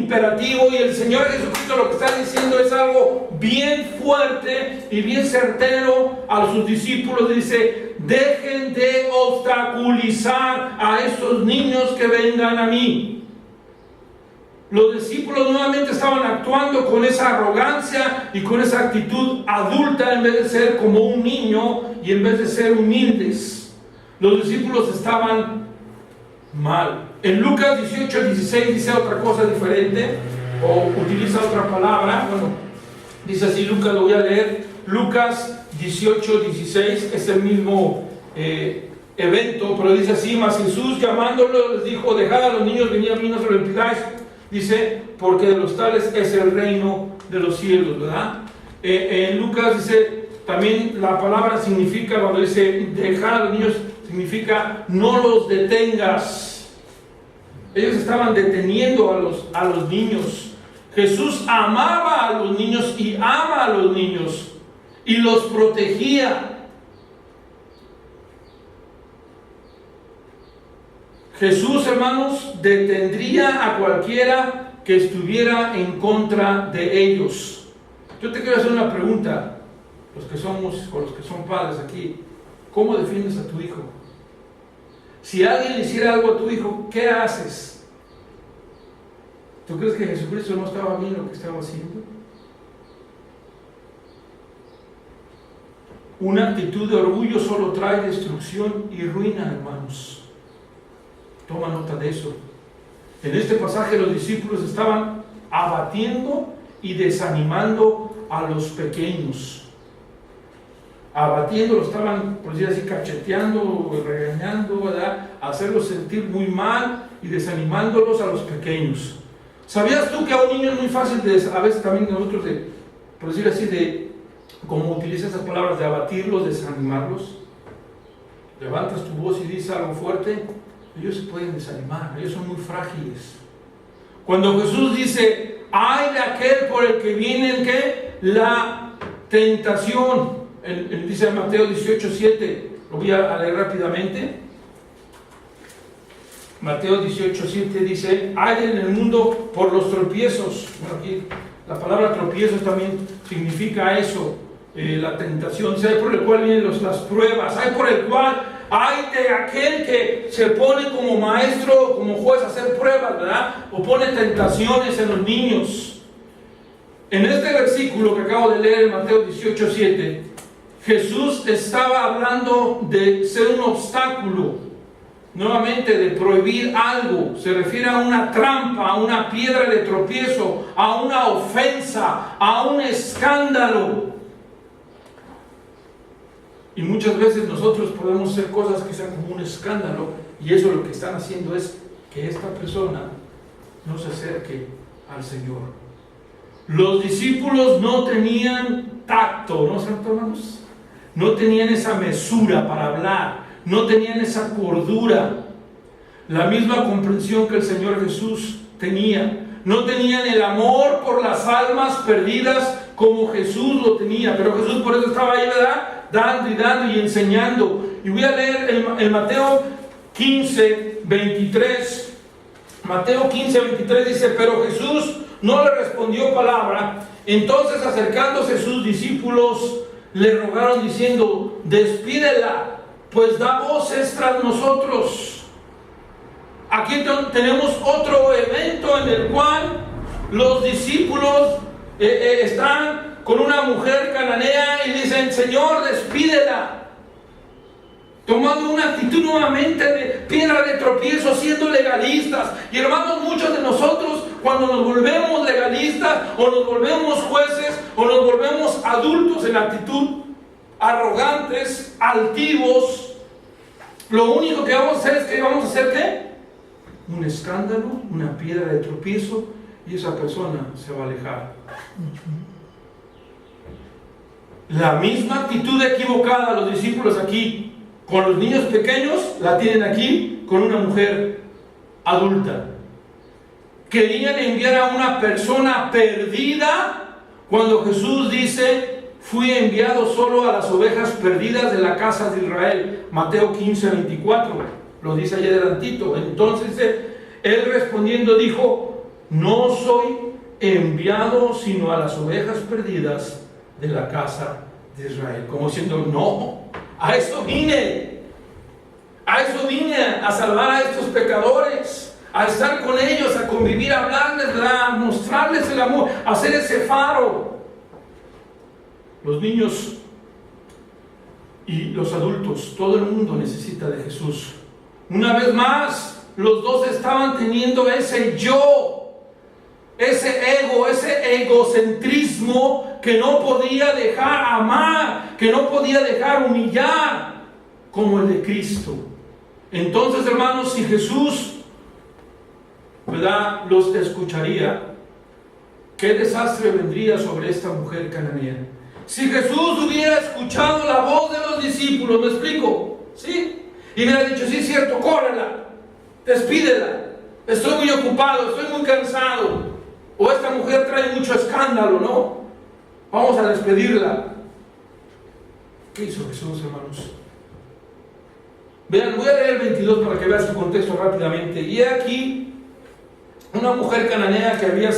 imperativo, y el Señor Jesucristo lo que está diciendo es algo bien fuerte y bien certero a sus discípulos. Dice: dejen de obstaculizar a estos niños que vengan a mí. Los discípulos nuevamente estaban actuando con esa arrogancia y con esa actitud adulta, en vez de ser como un niño y en vez de ser humildes. Los discípulos estaban mal. En Lucas 18:16 dice otra cosa diferente, o utiliza otra palabra. Bueno, dice así, Lucas, lo voy a leer. Lucas 18:16 es el mismo evento, pero dice así: mas Jesús, llamándolo, les dijo: dejad a los niños venir a mí, no se lo impidáis. Dice: porque de los tales es el reino de los cielos, ¿verdad? En Lucas dice, también la palabra significa, cuando dice dejar a los niños, significa no los detengas. Ellos estaban deteniendo a los niños. Jesús amaba a los niños y ama a los niños y los protegía. Jesús, hermanos, detendría a cualquiera que estuviera en contra de ellos. Yo te quiero hacer una pregunta, los que somos o los que son padres aquí: ¿cómo defiendes a tu hijo? Si alguien le hiciera algo a tu hijo, ¿qué haces? ¿Tú crees que Jesucristo no estaba bien lo que estaba haciendo? Una actitud de orgullo solo trae destrucción y ruina, hermanos. Toma nota de eso. En este pasaje los discípulos estaban abatiendo y desanimando a los pequeños. Abatiendo, lo estaban, por decir así, cacheteando, regañando, ¿verdad? Hacerlos sentir muy mal y desanimándolos a los pequeños. ¿Sabías tú que a un niño es muy fácil a veces también nosotros por decir así, como utiliza esas palabras, de abatirlos, desanimarlos? Levantas tu voz y dices algo fuerte, ellos se pueden desanimar, ellos son muy frágiles. Cuando Jesús dice: ay de aquel por el que viene ¿qué? La tentación. Él dice en Mateo 18:7, lo voy a leer rápidamente. Mateo 18:7 dice: hay en el mundo por los tropiezos. Bueno, aquí la palabra tropiezos también significa eso, la tentación. Dice: hay por el cual vienen las pruebas, hay por el cual, hay de aquel que se pone como maestro, como juez a hacer pruebas, ¿verdad? O pone tentaciones en los niños. En este versículo que acabo de leer en Mateo 18:7, Jesús estaba hablando de ser un obstáculo, nuevamente de prohibir algo. Se refiere a una trampa, a una piedra de tropiezo, a una ofensa, a un escándalo. Y muchas veces nosotros podemos hacer cosas que sean como un escándalo, y eso lo que están haciendo es que esta persona no se acerque al Señor. Los discípulos no tenían tacto, ¿no, hermanos? No tenían esa mesura para hablar, no tenían esa cordura, la misma comprensión que el Señor Jesús tenía. No tenían el amor por las almas perdidas como Jesús lo tenía, pero Jesús por eso estaba ahí, ¿verdad? Dando y enseñando. Y voy a leer en Mateo 15:23. Mateo 15:23 dice: pero Jesús no le respondió palabra. Entonces, acercándose sus discípulos, le rogaron diciendo: despídela, pues da voces tras nosotros. Aquí tenemos otro evento en el cual los discípulos están con una mujer cananea y dicen: Señor, despídela. Tomando una actitud nuevamente de piedra de tropiezo, siendo legalistas. Y hermanos, muchos de nosotros, cuando nos volvemos legalistas, o nos volvemos jueces, o nos volvemos adultos en actitud, arrogantes, altivos, lo único que vamos a hacer es que vamos a hacer ¿qué? Un escándalo, una piedra de tropiezo, y esa persona se va a alejar. La misma actitud equivocada los discípulos aquí con los niños pequeños la tienen aquí con una mujer adulta. Querían enviar a una persona perdida cuando Jesús dice: fui enviado solo a las ovejas perdidas de la casa de Israel. Mateo 15:24, lo dice allá adelantito. Entonces él respondiendo dijo: no soy enviado sino a las ovejas perdidas de la casa de Israel. Como diciendo, no, a eso vine a salvar a estos pecadores, a estar con ellos, a convivir, a hablarles, a mostrarles el amor, a hacer ese faro. Los niños y los adultos, todo el mundo necesita de Jesús. Una vez más, los dos estaban teniendo ese yo, ese ego, ese egocentrismo que no podía dejar amar, que no podía dejar humillar, como el de Cristo. Entonces, hermanos, si Jesús, ¿verdad?, los escucharía, ¿qué desastre vendría sobre esta mujer cananea? Si Jesús hubiera escuchado la voz de los discípulos, ¿me explico? ¿Sí? Y hubiera dicho, sí, cierto, córrela, despídela, estoy muy ocupado, estoy muy cansado, o esta mujer trae mucho escándalo, ¿no? Vamos a despedirla. ¿Qué hizo Jesús, hermanos? Vean, voy a leer el 22 para que vean su contexto rápidamente. Y aquí, una mujer cananea que había,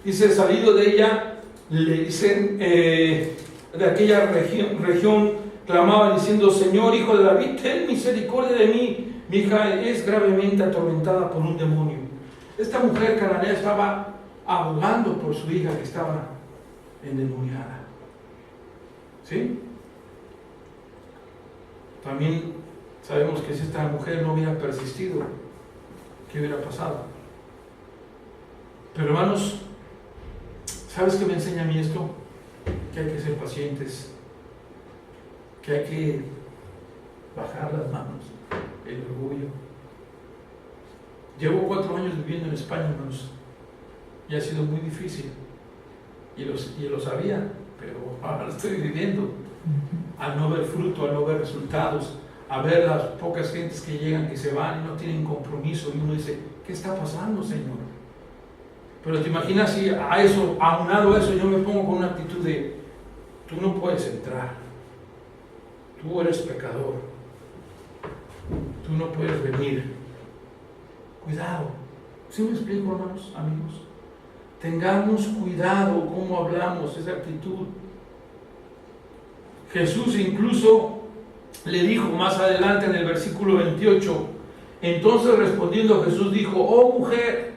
dice, salido de ella, le dicen, de aquella región, clamaba diciendo, Señor, Hijo de David, ten misericordia de mí, mi hija es gravemente atormentada por un demonio. Esta mujer cananea estaba abogando por su hija que estaba endemoniada. ¿Sí? También sabemos que si esta mujer no hubiera persistido, ¿qué hubiera pasado? Pero hermanos, ¿sabes qué me enseña a mí esto? Que hay que ser pacientes, que hay que bajar las manos, el orgullo. Llevo 4 años viviendo en España, hermanos, y ha sido muy difícil, y lo sabía, pero ahora lo estoy viviendo, al no ver fruto, al no ver resultados, a ver las pocas gentes que llegan, que se van y no tienen compromiso, y uno dice, ¿qué está pasando, Señor? Pero te imaginas si a eso, aunado a eso, yo me pongo con una actitud de, tú no puedes entrar, tú eres pecador, tú no puedes venir. Cuidado, ¿sí me explico, hermanos, amigos? Tengamos cuidado cómo hablamos, esa actitud. Jesús incluso le dijo más adelante en el versículo 28, entonces respondiendo Jesús dijo, oh mujer,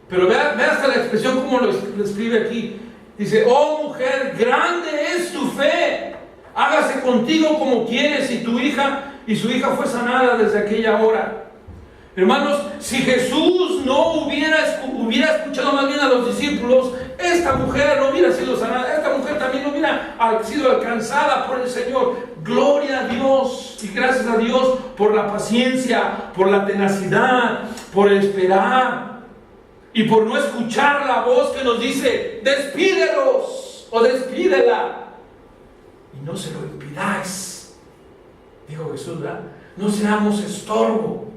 pero vea hasta la expresión como lo escribe aquí, dice, oh mujer, grande es tu fe, hágase contigo como quieres, y su hija fue sanada desde aquella hora. Hermanos, si Jesús no hubiera escuchado más bien a los discípulos, esta mujer no hubiera sido sanada, esta mujer también no hubiera sido alcanzada por el Señor. Gloria a Dios y gracias a Dios por la paciencia, por la tenacidad, por esperar y por no escuchar la voz que nos dice, despídelos o despídela y no se lo impidáis. Dijo Jesús, ¿verdad? No seamos estorbo.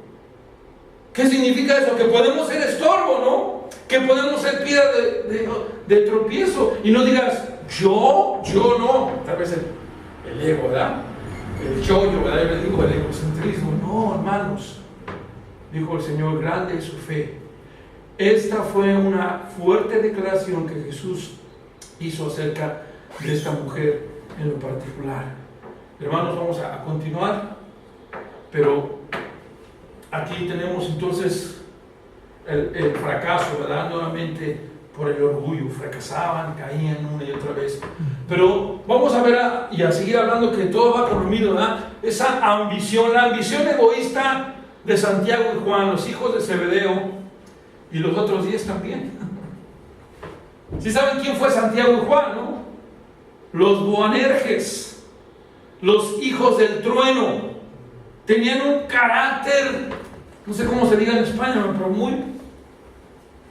¿Qué significa eso? Que podemos ser estorbo, ¿no? Que podemos ser piedra de tropiezo. Y no digas, yo no. Tal vez el ego, ¿verdad? El yo, ¿verdad? Yo le digo el egocentrismo. No, hermanos. Dijo el Señor, grande es su fe. Esta fue una fuerte declaración que Jesús hizo acerca de esta mujer en lo particular. Hermanos, vamos a continuar. Pero aquí tenemos entonces el fracaso, ¿verdad? Nuevamente por el orgullo, fracasaban, caían una y otra vez. Pero vamos a ver y a seguir hablando que todo va conmigo, ¿verdad? Esa ambición, la ambición egoísta de Santiago y Juan, los hijos de Zebedeo y los otros 10 también. ¿Sí saben quién fue Santiago y Juan, no? Los Boanerges, los hijos del trueno. Tenían un carácter, no sé cómo se diga en España, pero muy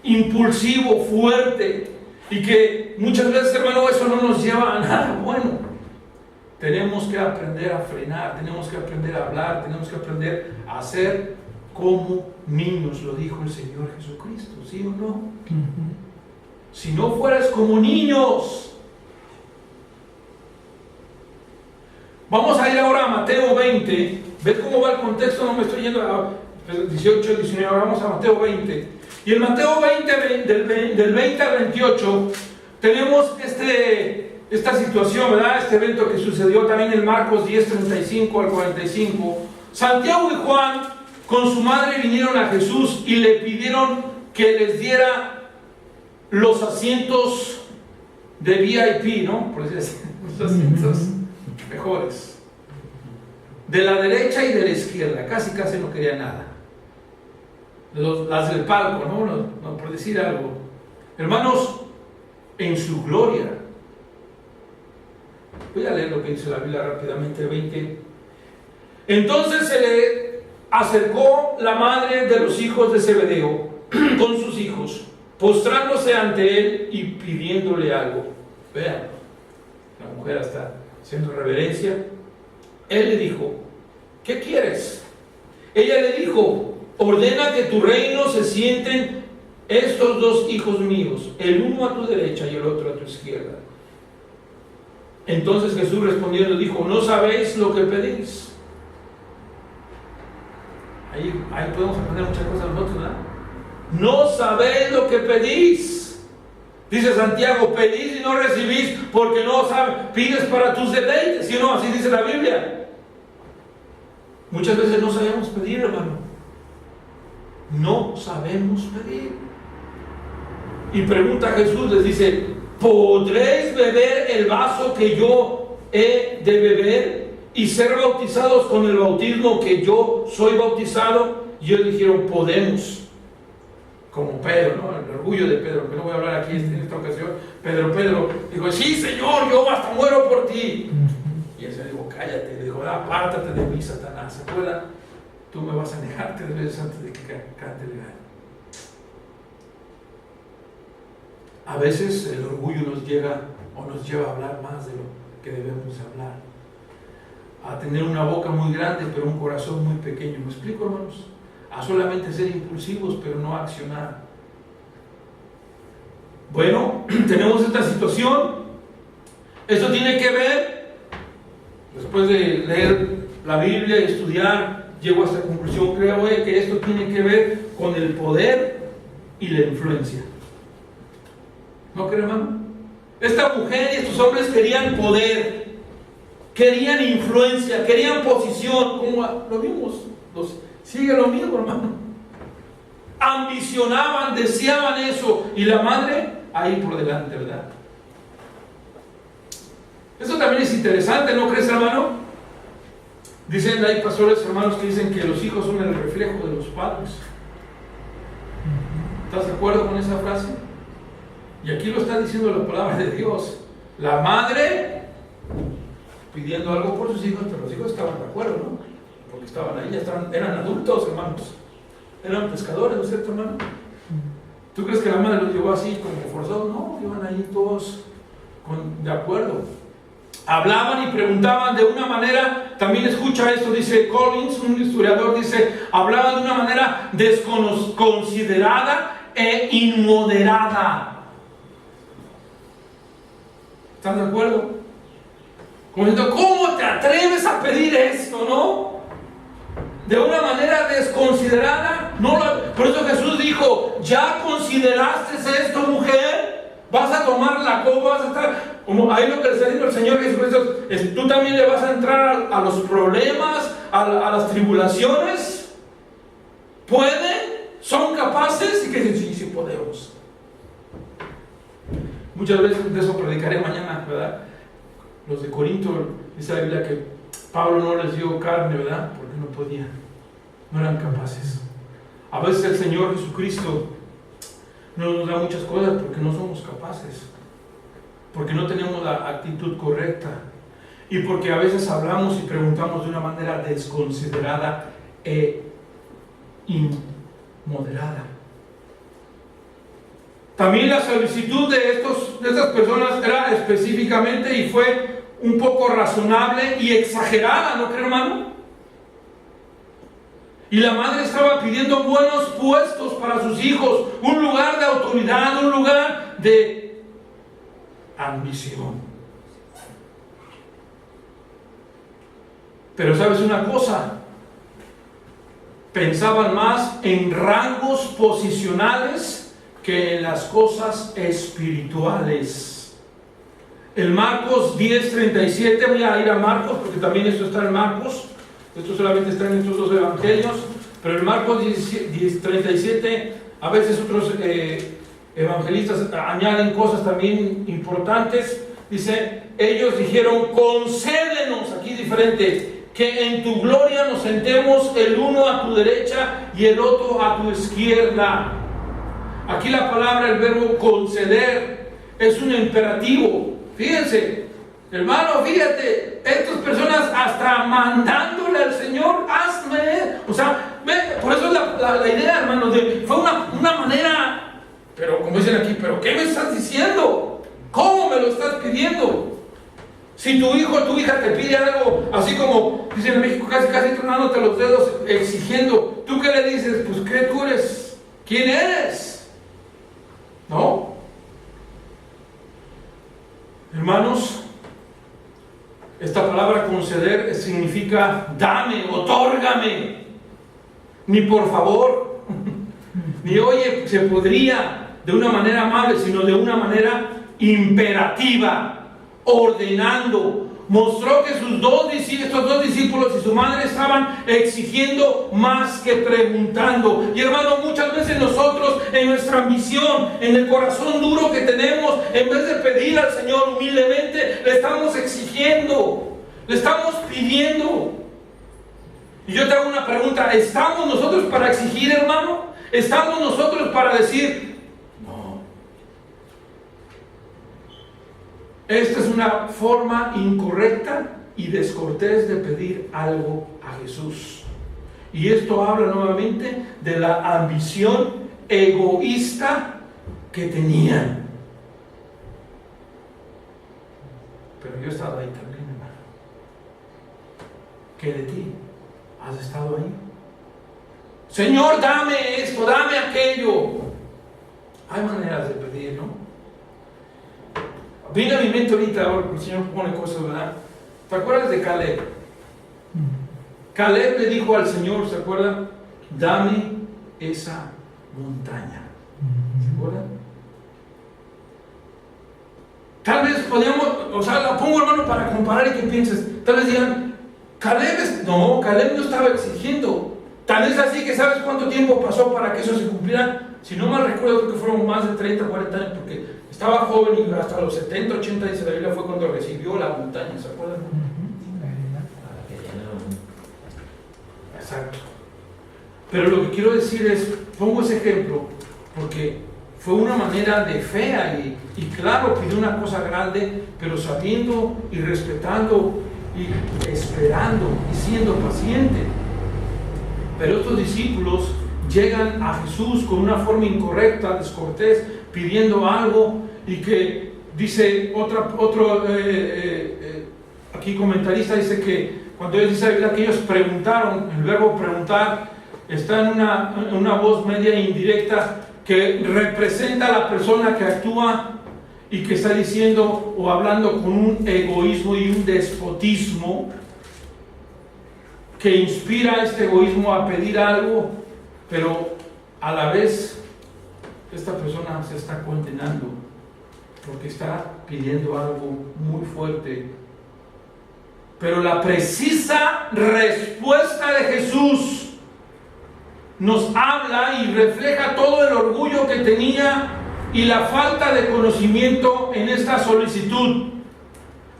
impulsivo, fuerte, y que muchas veces, hermano, eso no nos lleva a nada bueno. Tenemos que aprender a frenar, tenemos que aprender a hablar, tenemos que aprender a ser como niños, lo dijo el Señor Jesucristo, ¿sí o no? Si no fueras como niños. Vamos a ir ahora a Mateo 20. ¿Ves cómo va el contexto? No me estoy yendo a 18, 19, ahora vamos a Mateo 20. Y en Mateo 20, del 20 al 28, tenemos esta situación, ¿verdad? Este evento que sucedió también en Marcos 10, 35 al 45. Santiago y Juan con su madre vinieron a Jesús y le pidieron que les diera los asientos de VIP, ¿no? Por decir así, los asientos mejores. De la derecha y de la izquierda, casi no quería nada. Las del palco, ¿no? Por decir algo. Hermanos, en su gloria. Voy a leer lo que dice la Biblia rápidamente, 20. Entonces se le acercó la madre de los hijos de Zebedeo con sus hijos, postrándose ante él y pidiéndole algo. Vean, la mujer está haciendo reverencia. Él le dijo, ¿qué quieres? Ella le dijo, ordena que tu reino se sienten estos dos hijos míos, el uno a tu derecha y el otro a tu izquierda. Entonces Jesús respondiendo dijo, ¿no sabéis lo que pedís? Ahí podemos aprender muchas cosas nosotros, ¿verdad? No sabéis lo que pedís. Dice Santiago, pedís y no recibís porque no sabes, pides para tus deleites, ¿sí o no? Así dice la Biblia. Muchas veces no sabemos pedir, hermano. No sabemos pedir. Y pregunta a Jesús, les dice, ¿podréis beber el vaso que yo he de beber y ser bautizados con el bautismo que yo soy bautizado? Y ellos dijeron, podemos. Como Pedro, ¿no? El orgullo de Pedro, que no voy a hablar aquí en esta ocasión. Pedro dijo, sí, Señor, yo hasta muero por ti. Y el Señor dijo, cállate. Le dijo, apártate de mí, Satanás. ¿Se acuerdan? Tú me vas a negar 3 veces antes de que cante el gallo. A veces el orgullo nos lleva a hablar más de lo que debemos hablar, a tener una boca muy grande pero un corazón muy pequeño. ¿Me explico, hermanos? A solamente ser impulsivos pero no accionar. Bueno, tenemos esta situación. Esto tiene que ver, después de leer la Biblia y estudiar, llego a esta conclusión, creo que esto tiene que ver con el poder y la influencia. ¿No cree, hermano? Esta mujer y estos hombres querían poder, querían influencia, querían posición, como lo vimos, sigue lo mismo, hermano. Ambicionaban, deseaban eso, y la madre ahí por delante, ¿verdad? Eso también es interesante, ¿no crees, hermano? Dicen, hay pastores, hermanos, que dicen que los hijos son el reflejo de los padres. ¿Estás de acuerdo con esa frase? Y aquí lo está diciendo la palabra de Dios. La madre pidiendo algo por sus hijos, pero los hijos estaban de acuerdo, ¿no? Porque estaban ahí, eran adultos, hermanos. Eran pescadores, ¿no es cierto, hermano? ¿Tú crees que la madre los llevó así como forzados? No, iban ahí todos de acuerdo. Hablaban y preguntaban de una manera, también escucha esto, dice Collins, un historiador, dice, hablaban de una manera desconsiderada e inmoderada. ¿Estás de acuerdo? Como diciendo, ¿cómo te atreves a pedir esto, no? De una manera desconsiderada. Por eso Jesús dijo, ¿ya consideraste esto, mujer? ¿Vas a tomar la copa? ¿Vas a estar? Como ahí lo que le está diciendo el Señor Jesucristo, tú también le vas a entrar a los problemas, a las tribulaciones. ¿Pueden? ¿Son capaces? Y que dicen, sí podemos. Muchas veces de eso predicaré mañana, ¿verdad? Los de Corinto, dice la Biblia que Pablo no les dio carne, ¿verdad? Porque no podían, no eran capaces. A veces el Señor Jesucristo no nos da muchas cosas porque no somos capaces, porque no tenemos la actitud correcta y porque a veces hablamos y preguntamos de una manera desconsiderada e inmoderada. También la solicitud de estas personas era específicamente y fue un poco razonable y exagerada, ¿no cree, hermano? Y la madre estaba pidiendo buenos puestos para sus hijos, un lugar de autoridad, un lugar de ambición. Pero ¿sabes una cosa? pensaban más en rangos posicionales que en las cosas espirituales. En Marcos 10:37, voy a ir a Marcos porque también esto está en Marcos, esto solamente está en estos dos evangelios, pero en Marcos 10:37 a veces otros evangelistas añaden cosas también importantes. Dice, ellos dijeron, concédenos, aquí diferente, que en tu gloria nos sentemos el uno a tu derecha y el otro a tu izquierda. Aquí la palabra, el verbo conceder, es un imperativo. Fíjense, hermano, fíjate, estas personas hasta mandándole al Señor, hazme, o sea, por eso es la idea, hermano, fue una manera, pero como dicen aquí, pero ¿qué me estás diciendo? ¿Cómo me lo estás pidiendo? Si tu hijo o tu hija te pide algo, así como dicen en México, casi tronándote los dedos, exigiendo, ¿tú qué le dices? Pues, ¿qué tú eres? ¿Quién eres? ¿No? Hermanos, esta palabra conceder significa dame, otórgame, ni por favor, ni oye, se podría, de una manera amable, sino de una manera imperativa, ordenando. Mostró que estos dos discípulos y su madre estaban exigiendo más que preguntando. Y hermano, muchas veces nosotros en nuestra ambición, en el corazón duro que tenemos, en vez de pedir al Señor humildemente, le estamos exigiendo, le estamos pidiendo. Y yo te hago una pregunta, ¿estamos nosotros para exigir, hermano? ¿Estamos nosotros para decir, no? Esta es una forma incorrecta y descortés de pedir algo a Jesús. Y esto habla nuevamente de la ambición egoísta que tenían. Pero yo he estado ahí también, hermano. ¿Qué de ti? ¿Has estado ahí? Señor, dame esto, dame aquello. Hay maneras de pedir, ¿no? Viene a mi mente ahorita, ahora el Señor pone cosas, ¿verdad? ¿Te acuerdas de Caleb? Caleb le dijo al Señor, ¿se acuerdan? Dame esa montaña. ¿Se acuerdan? Tal vez podríamos, o sea, la pongo, hermano, para comparar y que pienses. Tal vez digan, Caleb no estaba exigiendo. Tal vez así que ¿sabes cuánto tiempo pasó para que eso se cumpliera? Si no mal recuerdo, creo que fueron más de 30, 40 años, porque estaba joven y hasta los 70, 80, dice la Biblia, fue cuando recibió la montaña, ¿se acuerdan? Exacto. Pero lo que quiero decir es, pongo ese ejemplo, porque fue una manera de fe ahí, y claro, pidió una cosa grande, pero sabiendo y respetando y esperando y siendo paciente. Pero estos discípulos llegan a Jesús con una forma incorrecta, descortés, pidiendo algo, y que dice aquí comentarista dice que cuando él dice que ellos preguntaron, el verbo preguntar está en una voz media indirecta que representa a la persona que actúa y que está diciendo o hablando con un egoísmo y un despotismo que inspira este egoísmo a pedir algo, pero a la vez esta persona se está condenando porque está pidiendo algo muy fuerte. Pero la precisa respuesta de Jesús nos habla y refleja todo el orgullo que tenía y la falta de conocimiento en esta solicitud.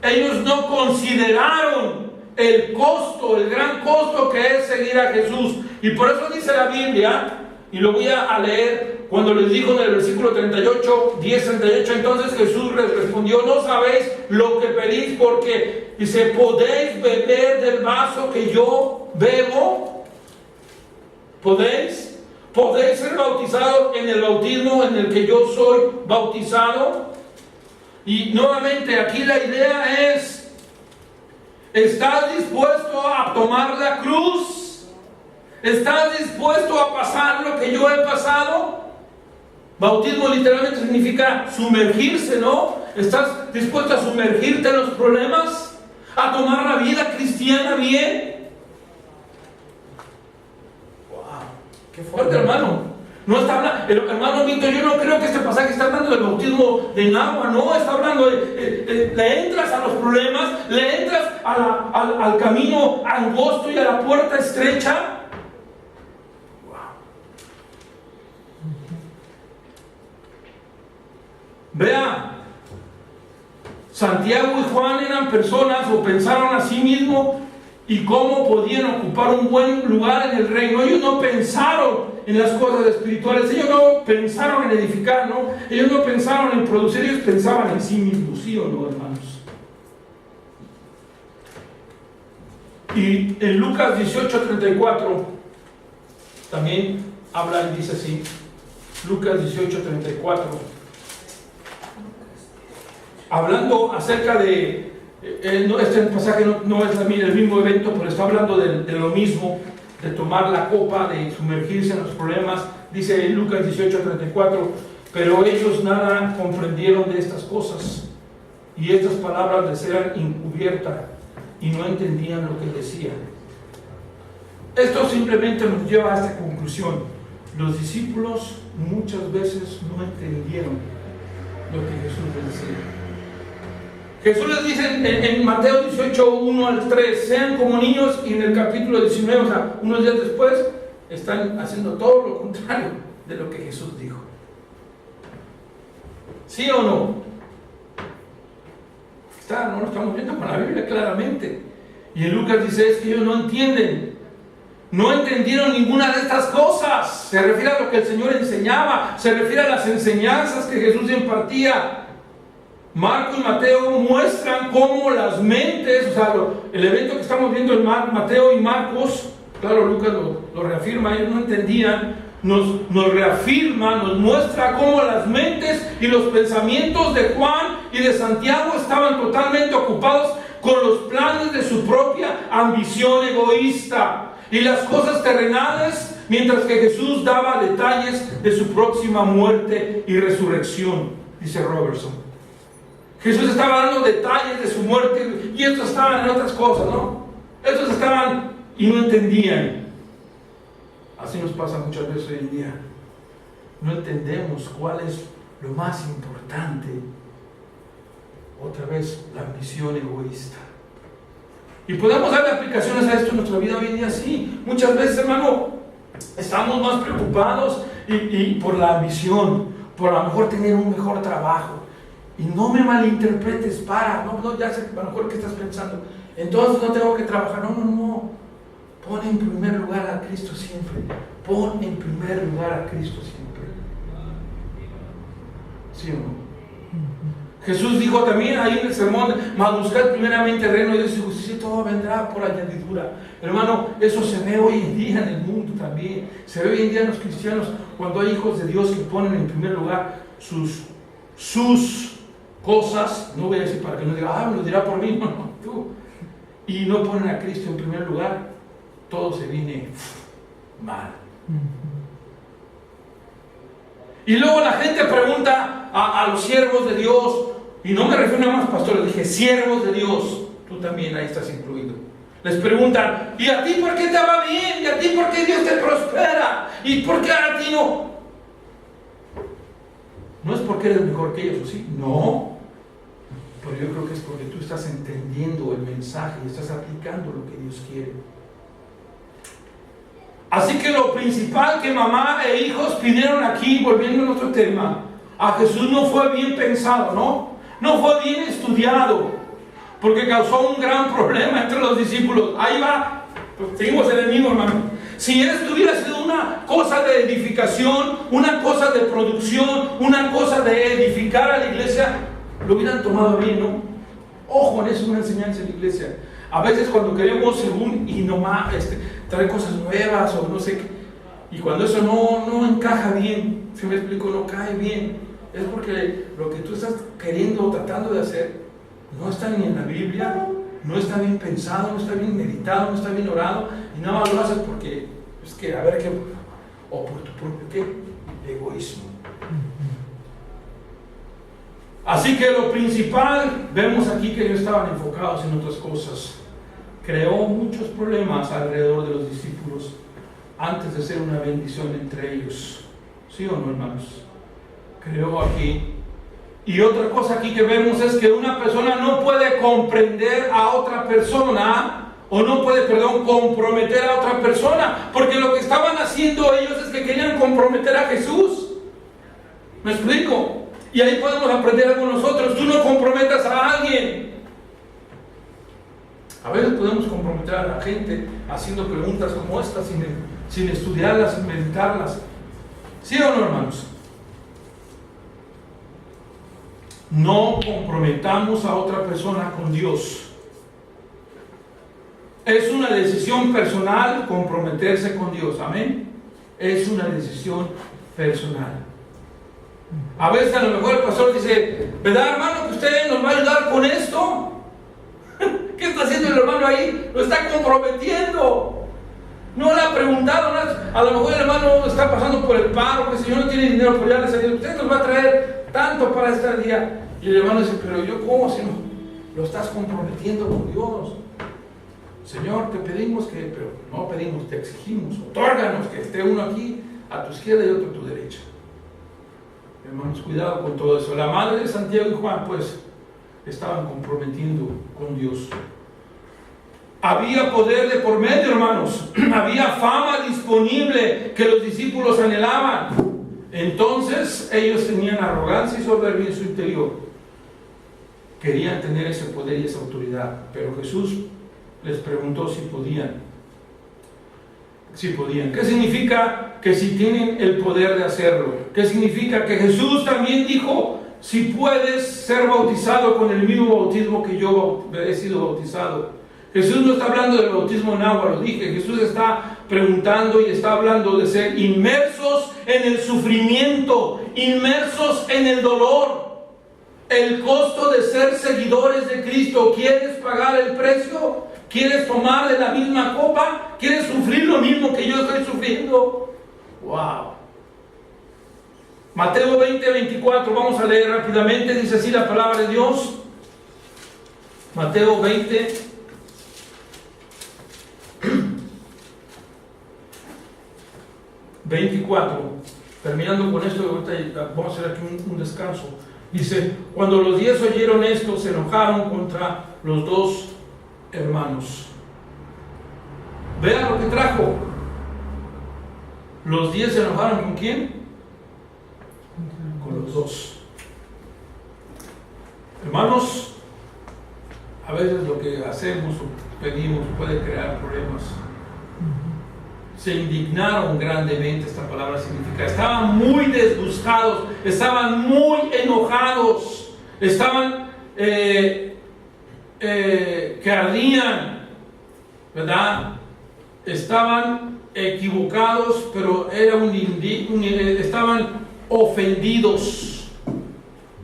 Ellos no consideraron el costo, el gran costo que es seguir a Jesús. Y por eso dice la Biblia, y lo voy a leer, cuando les dijo en el versículo 10:38, entonces Jesús les respondió, no sabéis lo que pedís, porque dice, ¿podéis beber del vaso que yo bebo? ¿Podéis ser bautizados en el bautismo en el que yo soy bautizado? Y nuevamente aquí la idea es, ¿estás dispuesto a tomar la cruz? ¿Estás dispuesto a pasar lo que yo he pasado? Bautismo literalmente significa sumergirse, ¿no? ¿Estás dispuesto a sumergirte en los problemas? ¿A tomar la vida cristiana bien? Qué fuerte, hermano. No está hablando, hermano Víctor, yo no creo que este pasaje está hablando del bautismo en agua, no, está hablando le entras a los problemas, le entras al camino angosto y a la puerta estrecha. Vea, Santiago y Juan eran personas o pensaron a sí mismos y cómo podían ocupar un buen lugar en el reino. Ellos no pensaron en las cosas espirituales, ellos no pensaron en edificar, ¿no? Ellos no pensaron en producir, ellos pensaban en sí mismos, ¿sí o no, hermanos? Y en Lucas 18:34 también habla y dice así, Lucas 18:34, hablando acerca de este pasaje no es el mismo evento, pero está hablando de lo mismo, de tomar la copa, de sumergirse en los problemas. Dice en Lucas 18:34, pero ellos nada comprendieron de estas cosas, y estas palabras les eran encubiertas, y no entendían lo que decían. Esto simplemente nos lleva a esta conclusión: los discípulos muchas veces no entendieron lo que Jesús les decía. Jesús les dice en Mateo 18, 1 al 3, sean como niños, y en el capítulo 19, o sea, unos días después, están haciendo todo lo contrario de lo que Jesús dijo. ¿Sí o no? No lo estamos viendo con la Biblia claramente. Y en Lucas dice, es que ellos no entienden, no entendieron ninguna de estas cosas. Se refiere a lo que el Señor enseñaba, se refiere a las enseñanzas que Jesús impartía. Marco y Mateo muestran cómo las mentes, o sea, el evento que estamos viendo en Mateo y Marcos, claro, Lucas lo reafirma, ellos no entendían, nos reafirma, nos muestra cómo las mentes y los pensamientos de Juan y de Santiago estaban totalmente ocupados con los planes de su propia ambición egoísta y las cosas terrenales, mientras que Jesús daba detalles de su próxima muerte y resurrección, dice Robertson. Jesús estaba dando detalles de su muerte y estos estaban en otras cosas, ¿no? Estos estaban y no entendían. Así nos pasa muchas veces hoy en día. No entendemos cuál es lo más importante. Otra vez, la ambición egoísta. Y podemos darle aplicaciones a esto en nuestra vida hoy en día, sí. Muchas veces, hermano, estamos más preocupados y por la ambición, por a lo mejor tener un mejor trabajo. Y no me malinterpretes, ya sé a lo mejor qué estás pensando. Entonces no tengo que trabajar. No. Pon en primer lugar a Cristo siempre. Pon en primer lugar a Cristo siempre. ¿Sí o no? Jesús dijo también ahí en el sermón, mas buscad primeramente el reino de Dios y justicia, todo vendrá por añadidura. Hermano, eso se ve hoy en día en el mundo también. Se ve hoy en día en los cristianos, cuando hay hijos de Dios que ponen en primer lugar sus cosas. No voy a decir para que no diga, me lo dirá por mí, no, tú. Y no ponen a Cristo en primer lugar, todo se viene mal. Y luego la gente pregunta a los siervos de Dios, y no me refiero a más pastores, dije siervos de Dios, tú también ahí estás incluido. Les preguntan, ¿y a ti por qué te va bien? ¿Y a ti por qué Dios te prospera? ¿Y por qué a ti no? No es porque eres mejor que ellos, ¿o sí? No. Pero yo creo que es porque tú estás entendiendo el mensaje y estás aplicando lo que Dios quiere. Así que lo principal que mamá e hijos pidieron aquí, volviendo a nuestro tema, a Jesús no fue bien pensado, ¿no? No fue bien estudiado, porque causó un gran problema entre los discípulos. Ahí va, pues seguimos en el mismo, hermano. Si esto hubiera sido una cosa de edificación, una cosa de producción, una cosa de edificar a la iglesia, lo hubieran tomado bien, ¿no? Ojo, eso es una enseñanza en la iglesia. A veces cuando queremos según y nomás traer cosas nuevas o no sé qué, y cuando eso no encaja bien, si me explico, no cae bien, es porque lo que tú estás queriendo o tratando de hacer no está ni en la Biblia, no está bien pensado, no está bien meditado, no está bien orado, y nada más lo haces porque es que a ver qué, o por tu propio qué, egoísmo. Así que lo principal, vemos aquí que ellos estaban enfocados en otras cosas. Creó muchos problemas alrededor de los discípulos. antes de ser una bendición entre ellos. ¿Sí o no, hermanos? Creo aquí. Y otra cosa aquí que vemos es que una persona no puede comprender a otra persona, o no puede, comprometer a otra persona, porque lo que estaban haciendo ellos es que querían comprometer a Jesús. ¿Me explico? Y ahí podemos aprender algo nosotros. Tú no comprometas a alguien. A veces podemos comprometer a la gente haciendo preguntas como estas sin estudiarlas, sin meditarlas. ¿Sí o no, hermanos? No comprometamos a otra persona con Dios. Es una decisión personal comprometerse con Dios. Amén. Es una decisión personal. A veces a lo mejor el pastor dice, ¿verdad, hermano, que usted nos va a ayudar con esto? ¿Qué está haciendo el hermano ahí? Lo está comprometiendo. No le ha preguntado nada. A lo mejor el hermano está pasando por el paro, que el Señor no tiene dinero, pero ya le salió. Usted nos va a traer tanto para este día. Y el hermano dice, pero yo cómo, si no lo estás comprometiendo con Dios. Señor, te pedimos que, pero no pedimos, te exigimos, otórganos que esté uno aquí a tu izquierda y otro a tu derecha. Hermanos, cuidado con todo eso. La madre de Santiago y Juan, pues, estaban comprometiendo con Dios. Había poder de por medio, hermanos. Había fama disponible que los discípulos anhelaban. Entonces ellos tenían arrogancia y soberbia en su interior. Querían tener ese poder y esa autoridad. Pero Jesús les preguntó si podían. ¿Qué significa que si tienen el poder de hacerlo? ¿Qué significa? Que Jesús también dijo, si puedes ser bautizado con el mismo bautismo que yo he sido bautizado. Jesús no está hablando del bautismo en agua, lo dije. Jesús está preguntando y está hablando de ser inmersos en el sufrimiento, inmersos en el dolor. El costo de ser seguidores de Cristo. ¿Quieres pagar el precio? ¿Quieres tomar de la misma copa? ¿Quieres sufrir lo mismo que yo estoy sufriendo? ¡Wow! Mateo 20:24, vamos a leer rápidamente, dice así la palabra de Dios. Mateo 20. Terminando con esto, ahorita vamos a hacer aquí un descanso. Dice, cuando los 10 oyeron esto, se enojaron contra los dos hermanos. Vean lo que trajo. Los 10 se enojaron ¿con quién? Con los dos. Hermanos, a veces lo que hacemos o pedimos puede crear problemas. Se indignaron grandemente, esta palabra significa, estaban muy disgustados, estaban muy enojados, estaban que ardían, ¿verdad? Estaban equivocados, pero era estaban ofendidos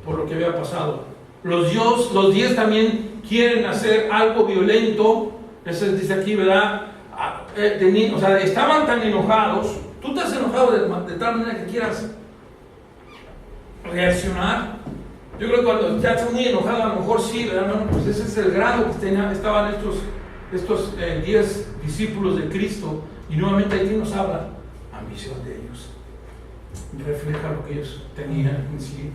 por lo que había pasado. Los 10 también quieren hacer algo violento, eso dice aquí, ¿verdad? O sea, estaban tan enojados. ¿Tú te has enojado de tal manera que quieras reaccionar? Yo creo que cuando ya estás muy enojado, a lo mejor sí, ¿verdad? No, pues ese es el grado que estaban estos 10 discípulos de Cristo. Y nuevamente aquí nos habla ambición de ellos. Refleja lo que ellos tenían en sí,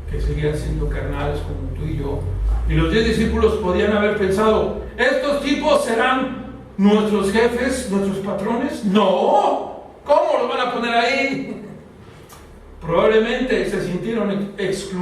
que seguían siendo carnales como tú y yo. Y los 10 discípulos podían haber pensado, estos tipos serán nuestros jefes, nuestros patrones. No, ¿cómo los van a poner ahí? Probablemente se sintieron excluidos.